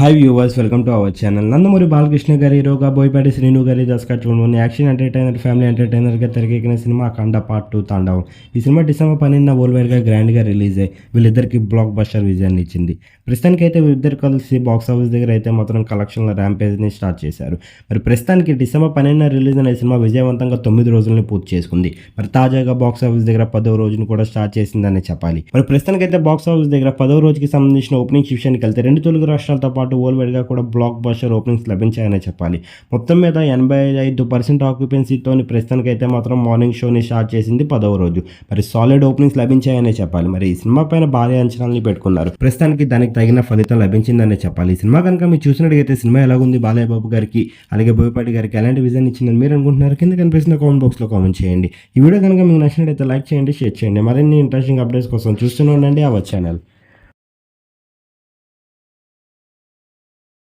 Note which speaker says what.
Speaker 1: Hi viewers, welcome to our channel. Nandamuri Balakrishna గారి హీరోగా బోయపాటి శ్రీను గారి దర్శకత్వంలోని యాక్షన్ ఎంటర్టైనర్, ఫ్యామిలీ ఎంటర్టైనర్గా తెరకెక్కిన సినిమా అఖండ పార్ట్ 2 తాండవం. ఈ సినిమా డిసెంబర్ 12న వరల్డ్ గ్రాండ్గా రిలీజ్ అయ్యి వీళ్ళిద్దరికి బ్లాక్ బస్టర్ విజయాన్ని ఇచ్చింది. ప్రస్తుతానికైతే వీళ్ళిద్దరు కలిసి బాక్స్ ఆఫీస్ దగ్గర అయితే మాత్రం కలెక్షన్ల ర్యాంపేజ్ని స్టార్ట్ చేశారు. మరి ప్రస్తుతానికి డిసెంబర్ 12న రిలీజ్ అయిన సినిమా విజయవంతంగా 9 రోజులని పూర్తి చేసుకుంది. మరి తాజాగా బాక్స్ ఆఫీస్ దగ్గర 10వ రోజును కూడా స్టార్ట్ చేసిందని చెప్పాలి. మరి ప్రస్తుతానికైతే బాక్స్ ఆఫీస్ దగ్గర 10వ రోజుకి సంబంధించిన ఓపెనింగ్ విషయానికి వెళ్తే 2 తెలుగు రాష్ట్రాలతో పాటు వరల్డ్ వైడ్గా కూడా బ్లాక్ బస్టర్ ఓపెనింగ్స్ లభించాయనే చెప్పాలి. మొత్తం మీద 85% ఆక్యుపెన్సీతోని ప్రస్తుతానికైతే మాత్రం మార్నింగ్ షోని స్టార్ట్ చేసింది 10వ రోజు. మరి సాలిడ్ ఓపెనింగ్స్ లభించాయనే చెప్పాలి. మరి ఈ సినిమా పైన భారీ అంచనాలని పెట్టుకున్నారు. ప్రస్తుతానికి దానికి తగిన ఫలితం లభించిందనే చెప్పాలి. ఈ సినిమా కనుక మీరు చూసినట్టుగైతే సినిమా ఎలాగుంది, బాలయ్య బాబు గారికి అలాగే బోయపాటి గారికి ఎలాంటి విజన్ ఇచ్చిందని మీరు అనుకుంటున్నారు? కింద కనిపిస్తున్న కామెంట్ బాక్స్లో కామెంట్ చేయండి. ఈ వీడియో కనుక మీకు నచ్చినట్లయితే లైక్ చేయండి, షేర్ చేయండి. మరిన్ని ఇంట్రెస్టింగ్ అప్డేట్స్ కోసం చూస్తూనే ఉండండి అవర్ ఛానల్.